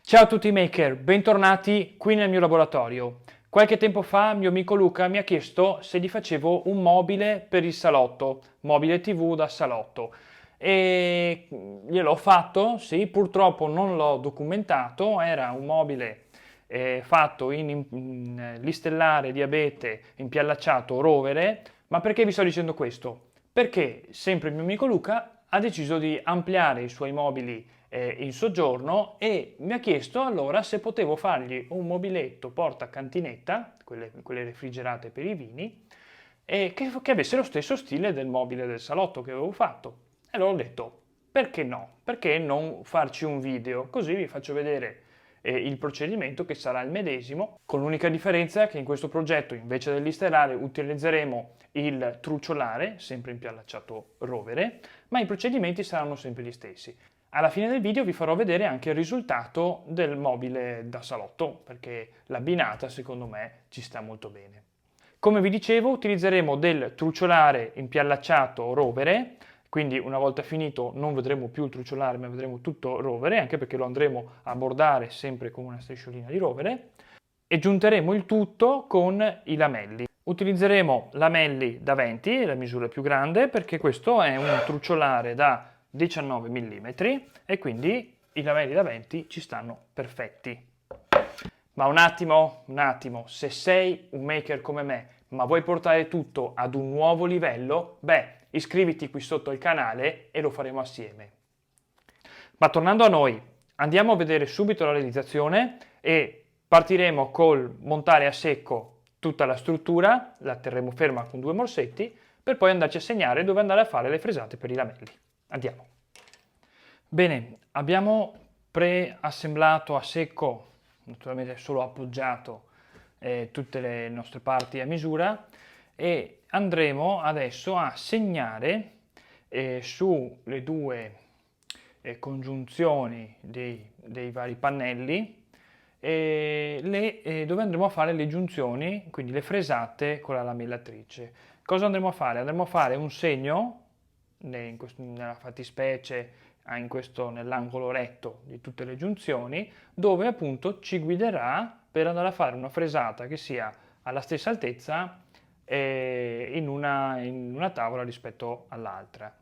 Ciao a tutti i maker, bentornati qui nel mio laboratorio. Qualche tempo fa mio amico Luca mi ha chiesto se gli facevo un mobile per il salotto, mobile TV da salotto. E gliel'ho fatto, sì, purtroppo non l'ho documentato, era un mobile fatto in listellare di abete impiallacciato rovere. Ma perché vi sto dicendo questo? Perché sempre il mio amico Luca ha deciso di ampliare i suoi mobili in soggiorno e mi ha chiesto allora se potevo fargli un mobiletto porta cantinetta, quelle refrigerate per i vini, e che avesse lo stesso stile del mobile del salotto che avevo fatto. E allora ho detto, perché no? Perché non farci un video? Così vi faccio vedere il procedimento, che sarà il medesimo, con l'unica differenza che in questo progetto invece dell'istellare utilizzeremo il truciolare, sempre impiallacciato rovere, ma i procedimenti saranno sempre gli stessi. Alla fine del video vi farò vedere anche il risultato del mobile da salotto, perché l'abbinata secondo me ci sta molto bene. Come vi dicevo, utilizzeremo del truciolare impiallacciato rovere, quindi una volta finito non vedremo più il truciolare ma vedremo tutto rovere, anche perché lo andremo a bordare sempre con una strisciolina di rovere, e giunteremo il tutto con i lamelli. Utilizzeremo lamelli da 20, la misura più grande, perché questo è un truciolare da 19 mm e quindi i lamelli da 20 ci stanno perfetti. Ma un attimo, se sei un maker come me, ma vuoi portare tutto ad un nuovo livello, beh, iscriviti qui sotto il canale e lo faremo assieme. Ma tornando a noi, andiamo a vedere subito la realizzazione e partiremo col montare a secco tutta la struttura, la terremo ferma con 2 morsetti, per poi andarci a segnare dove andare a fare le fresate per i lamelli. Andiamo. Bene, abbiamo preassemblato a secco, naturalmente solo appoggiato, tutte le nostre parti a misura, e andremo adesso a segnare sulle due congiunzioni dei vari pannelli dove andremo a fare le giunzioni, quindi le fresate con la lamellatrice. Cosa andremo a fare? Andremo a fare un segno nella fattispecie nell'angolo retto di tutte le giunzioni, dove appunto ci guiderà per andare a fare una fresata che sia alla stessa altezza in una tavola rispetto all'altra.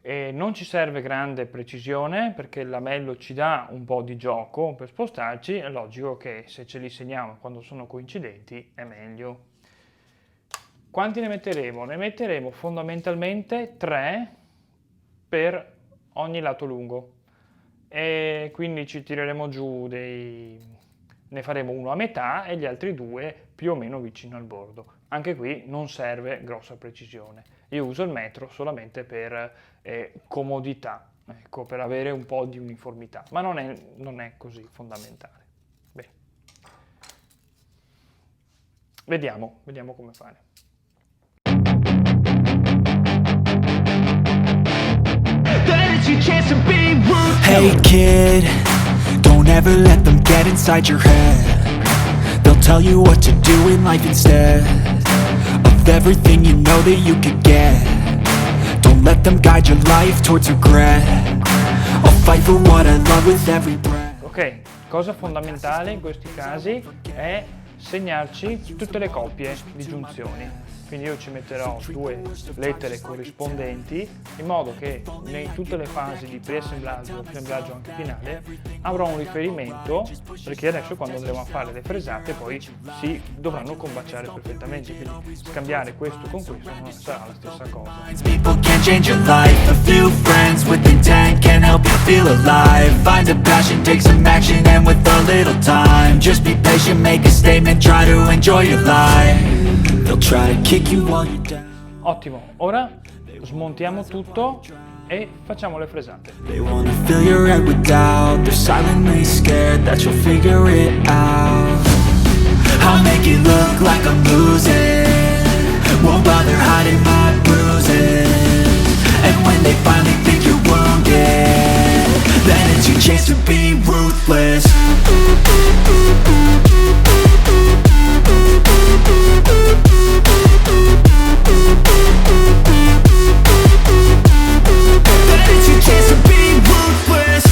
Non ci serve grande precisione perché il lamello ci dà un po' di gioco per spostarci, è logico che se ce li segniamo quando sono coincidenti è meglio. Quanti ne metteremo? Ne metteremo fondamentalmente 3 per ogni lato lungo, e quindi ci tireremo giù ne faremo uno a metà e gli altri 2 più o meno vicino al bordo. Anche qui non serve grossa precisione, io uso il metro solamente per comodità, ecco, per avere un po' di uniformità, ma non è così fondamentale. Bene. Vediamo come fare. Hey kid, don't ever let them get inside your head. They'll tell you what to do in life instead of everything you know that you could get. Don't let them guide your life towards regret. I'll fight for what I love with every breath. Ok, cosa fondamentale in questi casi è segnarci tutte le coppie di giunzioni. Quindi io ci metterò 2 lettere corrispondenti in modo che in tutte le fasi di preassemblaggio, assemblaggio anche finale, avrò un riferimento, perché adesso quando andremo a fare le fresate poi si dovranno combaciare perfettamente, quindi scambiare questo con questo non sarà la stessa cosa. People can change your life. A few friends with intent can help you feel alive. Find a passion, take some action, and with a little time, just be patient, make a statement, try to enjoy your life. They'll try to kick you while you're down. Ottimo, ora smontiamo tutto e facciamo le fresate. They wanna fill your head with doubt. They're silently scared that you'll figure it out. I'll make it look like I'm losing, won't bother hiding my bruises. And when they finally think you're wounded, then it's your chance to be ruthless. Then it's your chance to be ruthless.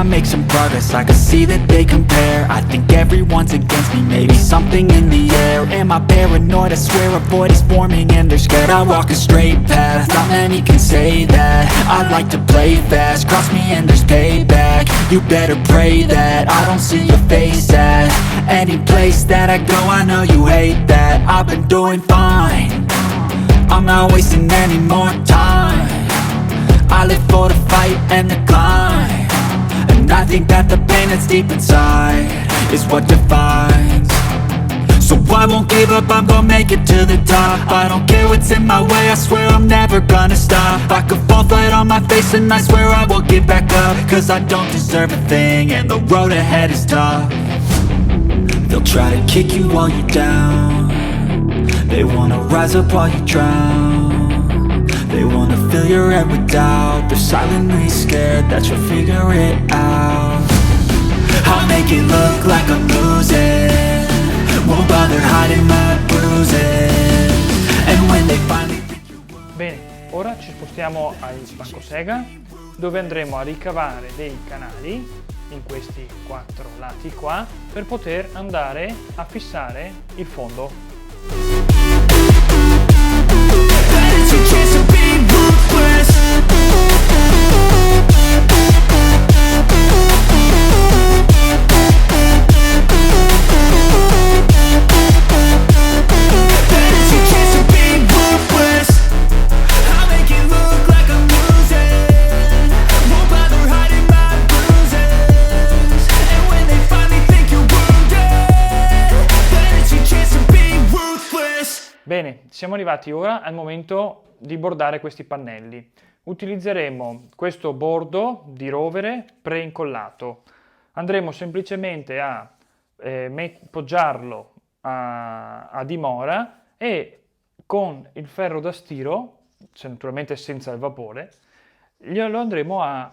I make some progress, I can see that they compare. I think everyone's against me, maybe something in the air. Am I paranoid? I swear a void is forming and they're scared. I walk a straight path, not many can say that. I like to play fast, cross me and there's payback. You better pray that I don't see your face at any place that I go. I know you hate that. I've been doing fine, I'm not wasting any more time. I live for the fight and the climb, and I think that the pain that's deep inside is what defines. So I won't give up, I'm gonna make it to the top. I don't care what's in my way, I swear I'm never gonna stop. I could fall flat on my face and I swear I will get back up, cause I don't deserve a thing and the road ahead is tough. They'll try to kick you while you're down, they wanna rise up while you drown. They wanna fill your head with doubt, they're silently scared that you'll figure it out. I'll make it look like I'm losing, won't bother hiding my bruises. And when they finally think you were... Bene, ora ci spostiamo al banco Sega, dove andremo a ricavare dei canali in questi 4 lati qua per poter andare a fissare il fondo. Bene, siamo arrivati ora al momento di bordare questi pannelli. Utilizzeremo questo bordo di rovere pre-incollato. Andremo semplicemente a poggiarlo a dimora e con il ferro da stiro, naturalmente senza il vapore, lo andremo a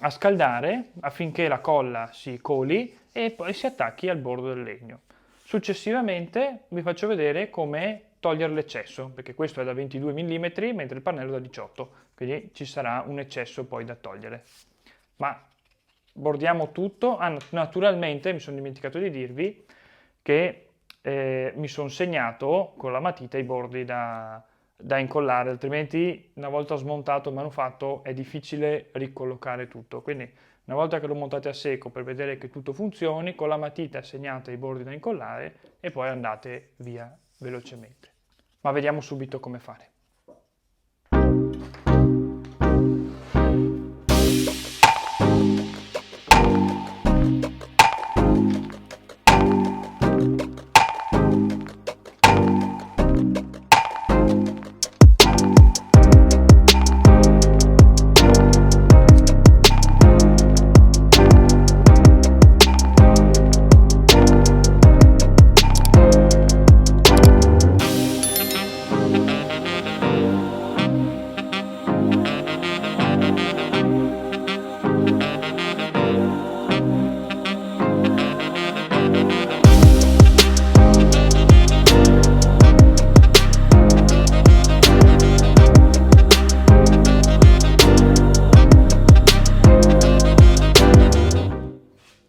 scaldare affinché la colla si coli e poi si attacchi al bordo del legno. Successivamente vi faccio vedere come togliere l'eccesso, perché questo è da 22 mm mentre il pannello è da 18, quindi ci sarà un eccesso poi da togliere. Ma bordiamo tutto. Naturalmente mi sono dimenticato di dirvi che mi sono segnato con la matita i bordi da incollare, altrimenti una volta smontato il manufatto è difficile ricollocare tutto. Quindi una volta che lo montate a secco per vedere che tutto funzioni, con la matita segnate i bordi da incollare e poi andate via velocemente. Ma vediamo subito come fare.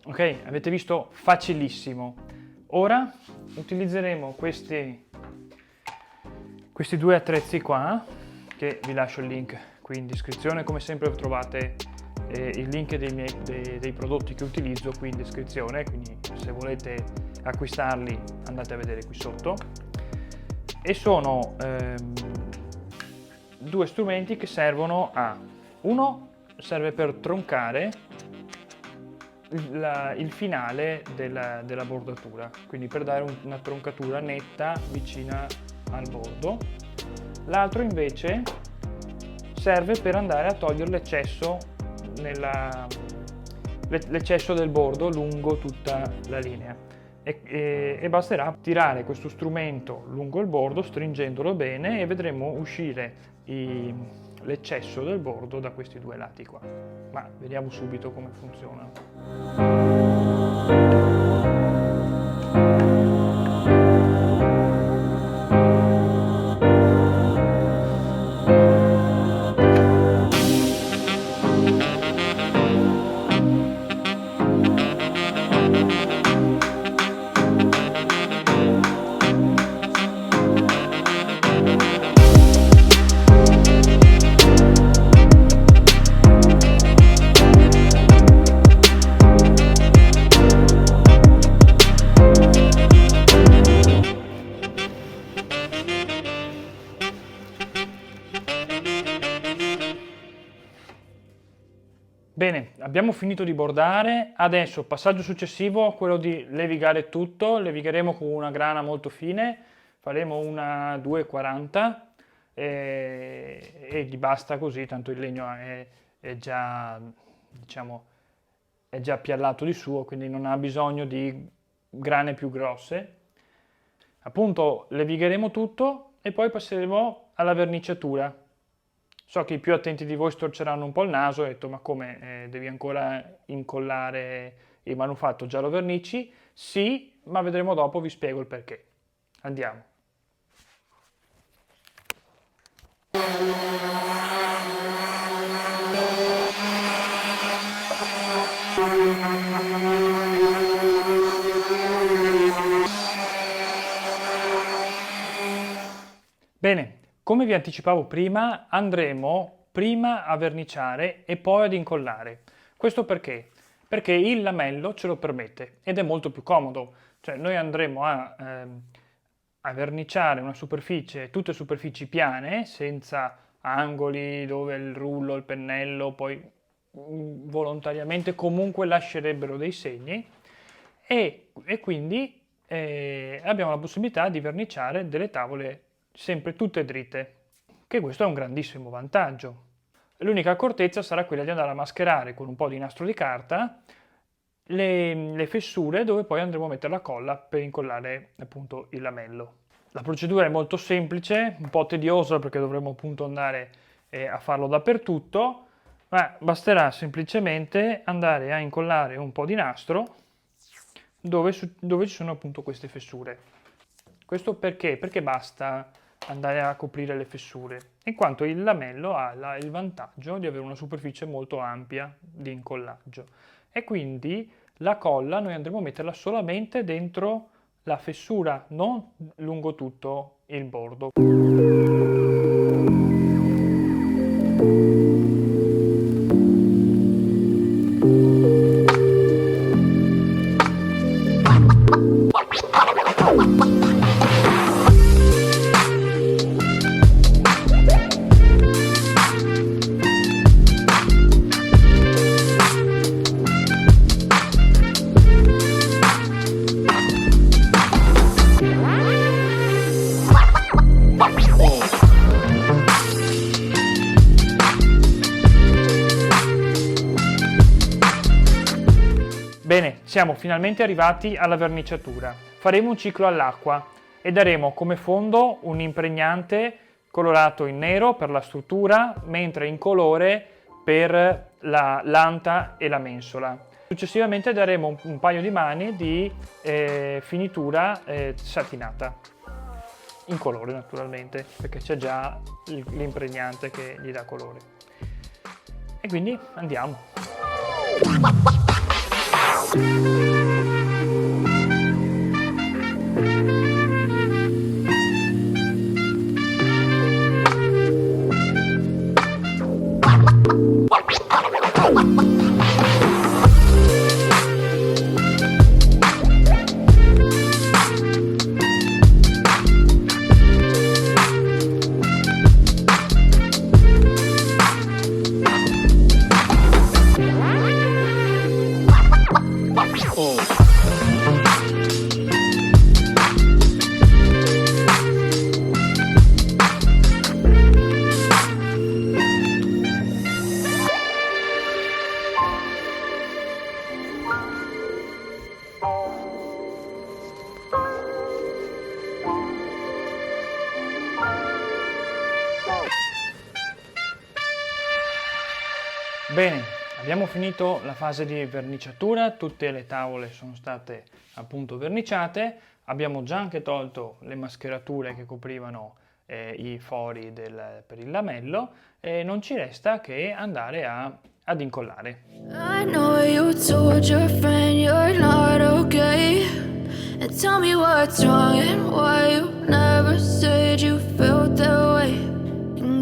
Ok, avete visto? Facilissimo. Ora utilizzeremo questi due attrezzi qua, che vi lascio il link qui in descrizione. Come sempre trovate il link dei prodotti che utilizzo qui in descrizione, quindi se volete acquistarli andate a vedere qui sotto. E sono due strumenti che servono uno serve per troncare il finale della bordatura, quindi per dare una troncatura netta vicina al bordo. L'altro invece serve per andare a togliere l'eccesso del bordo lungo tutta la linea e basterà tirare questo strumento lungo il bordo stringendolo bene e vedremo uscire l'eccesso del bordo da questi due lati qua. Ma vediamo subito come funziona. abbiamo finito di bordare, adesso passaggio successivo, quello di levigare tutto, levigheremo con una grana molto fine, faremo una 2,40 e gli basta così, tanto il legno è già, diciamo, è già piallato di suo, quindi non ha bisogno di grane più grosse. Appunto levigheremo tutto e poi passeremo alla verniciatura. So che i più attenti di voi storceranno un po' il naso e ho detto ma come, devi ancora incollare il manufatto, già lo vernici? Sì, ma vedremo dopo, vi spiego il perché. Andiamo. Bene, come vi anticipavo prima, andremo prima a verniciare e poi ad incollare. Questo perché? Perché il lamello ce lo permette ed è molto più comodo. Cioè noi andremo a verniciare una superficie, tutte superfici piane, senza angoli dove il rullo, il pennello poi volontariamente comunque lascerebbero dei segni e quindi abbiamo la possibilità di verniciare delle tavole sempre tutte dritte, che questo è un grandissimo vantaggio. L'unica accortezza sarà quella di andare a mascherare con un po' di nastro di carta le fessure dove poi andremo a mettere la colla per incollare appunto il lamello. La procedura è molto semplice, un po' tediosa perché dovremo appunto andare a farlo dappertutto, ma basterà semplicemente andare a incollare un po' di nastro dove ci sono appunto queste fessure. Questo perché? Perché basta andare a coprire le fessure, in quanto il lamello ha il vantaggio di avere una superficie molto ampia di incollaggio e quindi la colla noi andremo a metterla solamente dentro la fessura, non lungo tutto il bordo. Bene, siamo finalmente arrivati alla verniciatura. Faremo un ciclo all'acqua e daremo come fondo un impregnante colorato in nero per la struttura, mentre in colore per la l'anta e la mensola. Successivamente daremo un paio di mani di finitura satinata, in colore naturalmente, perché c'è già l'impregnante che gli dà colore. E quindi andiamo. Bene, abbiamo finito la fase di verniciatura, tutte le tavole sono state appunto verniciate, abbiamo già anche tolto le mascherature che coprivano i fori per il lamello e non ci resta che andare ad incollare. I know you told your friend you're not okay, and tell me what's wrong and why you never said you felt that way.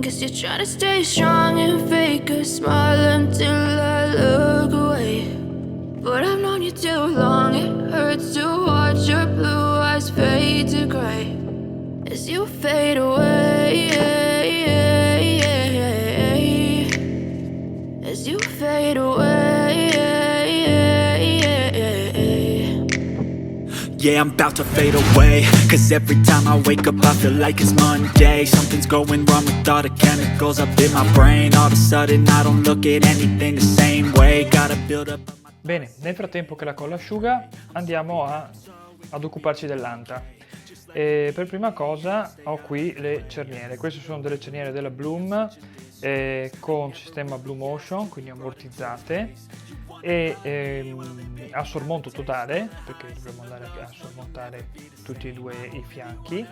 Guess you're trying to stay strong and fake a smile until I look away. But I've known you too long, it hurts to watch your blue eyes fade to gray as you fade away, as you fade away. yeah, I'm about to fade away. Cause every time I wake up I feel like it's Monday. Something's going wrong with all the chemicals up in my brain. All of a sudden I don't look at anything the same way. Gotta build up. Bene, nel frattempo che la colla asciuga andiamo ad occuparci dell'anta. E per prima cosa ho qui le cerniere. Queste sono delle cerniere della Bloom con sistema Blue Motion, quindi ammortizzate e a sormonto totale, perché dovremo andare a sormontare tutti e due i fianchi,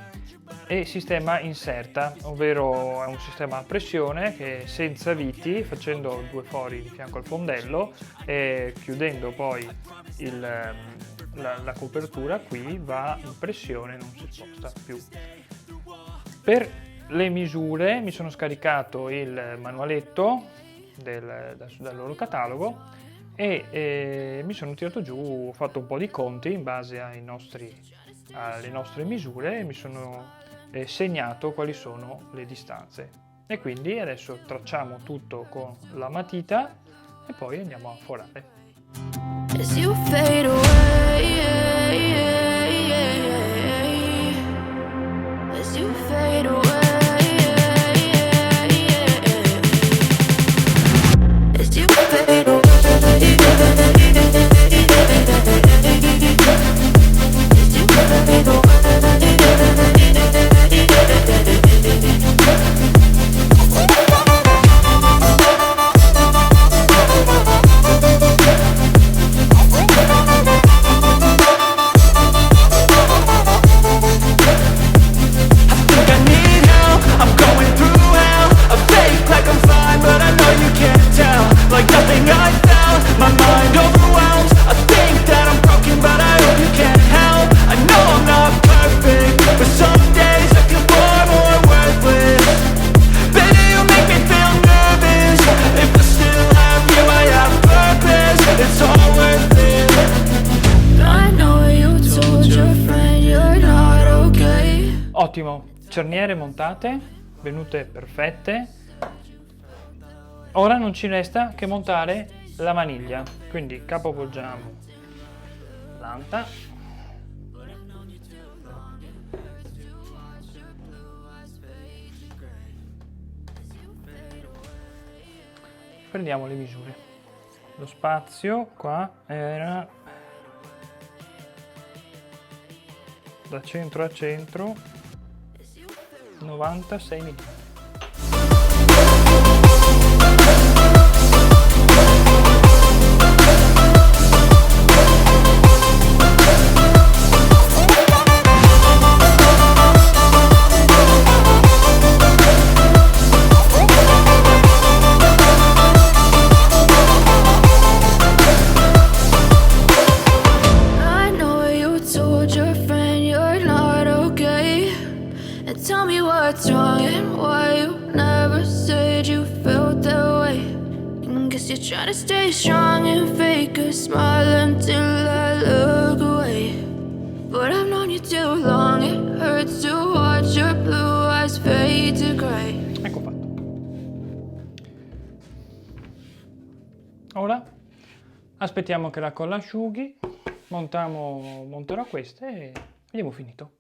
e sistema inserta, ovvero è un sistema a pressione che senza viti, facendo due fori di fianco al fondello e chiudendo poi la copertura, qui va in pressione, non si sposta più. Per le misure mi sono scaricato il manualetto dal loro catalogo e mi sono tirato giù, ho fatto un po' di conti in base alle nostre misure e mi sono segnato quali sono le distanze. E quindi adesso tracciamo tutto con la matita e poi andiamo a forare. As you fade away, as you fade away, as you fade away, as you fade away. Like nothing I felt, my mind overwhelms. I think that I'm broken, but I hope you can't help. I know I'm not perfect, but some days I feel far more worthless. Baby, you make me feel nervous. If I still have you, I have purpose. It's all worth it. I know you told your friend you're not okay. Ottimo, cerniere montate, venute perfette. Ora non ci resta che montare la maniglia, quindi capovolgiamo l'anta, prendiamo le misure. Lo spazio qua era da centro a centro 96 mm. Tell me what's wrong and why you never said you felt that way. And guess you're trying to stay strong and fake a smile until I look away. But I've known you too long, it hurts to watch your blue eyes fade to gray. Ecco fatto. Ora aspettiamo che la colla asciughi, monterò queste e abbiamo finito.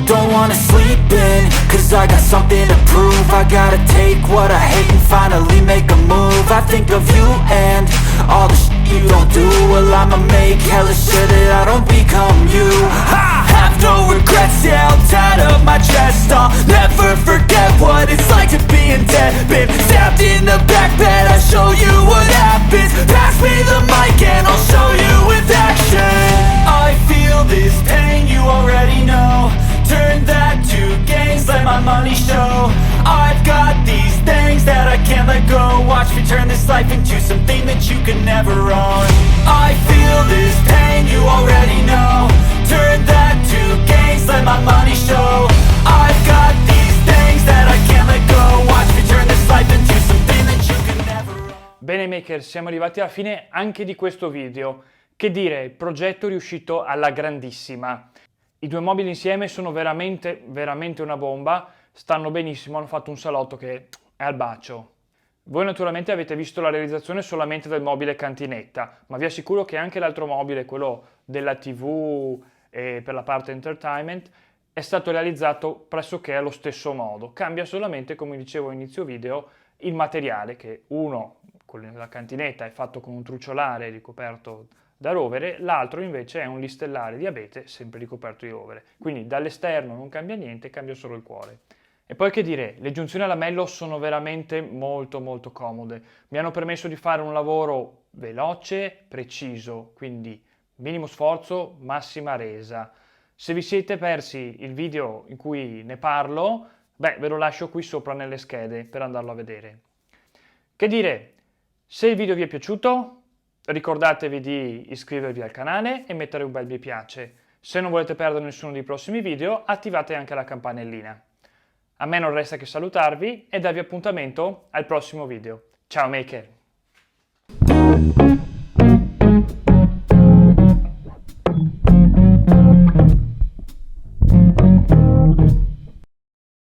Don't wanna sleep in, cause I got something to prove. I gotta take what I hate and finally make a move. I think of you and all the shit you don't do. Well, I'ma make hella sure that I don't become you. I have no regrets, yeah, I'll tie up my chest. I'll never forget what it's like to be in debt. Been stabbed in the back bed, I'll show you what happens. Pass me the mic and I'll show you with action. I feel this pain, you already know. Turn that to gains, let my money show. I've got these things that I can't let go. Watch me turn this life into something that you can never own. I feel this pain, you already know. Turn that to gains, let my money show. I've got these things that I can't let go. Watch me turn this life into something that you can never own. Bene maker, siamo arrivati alla fine anche di questo video. Che dire, il progetto è riuscito alla grandissima. I due mobili insieme sono veramente, veramente una bomba, stanno benissimo, hanno fatto un salotto che è al bacio. Voi naturalmente avete visto la realizzazione solamente del mobile cantinetta, ma vi assicuro che anche l'altro mobile, quello della TV e per la parte entertainment, è stato realizzato pressoché allo stesso modo. Cambia solamente, come dicevo a inizio video, il materiale, che uno, quello della cantinetta, è fatto con un truciolare ricoperto da rovere, l'altro invece è un listellare di abete sempre ricoperto di rovere. Quindi dall'esterno non cambia niente, cambia solo il cuore. E poi che dire, le giunzioni a lamello sono veramente molto molto comode, mi hanno permesso di fare un lavoro veloce, preciso, quindi minimo sforzo, massima resa. Se vi siete persi il video in cui ne parlo, ve lo lascio qui sopra nelle schede per andarlo a vedere. Che dire, se il video vi è piaciuto, ricordatevi di iscrivervi al canale e mettere un bel mi piace. Se non volete perdere nessuno dei prossimi video, attivate anche la campanellina. A me non resta che salutarvi e darvi appuntamento al prossimo video. Ciao Maker!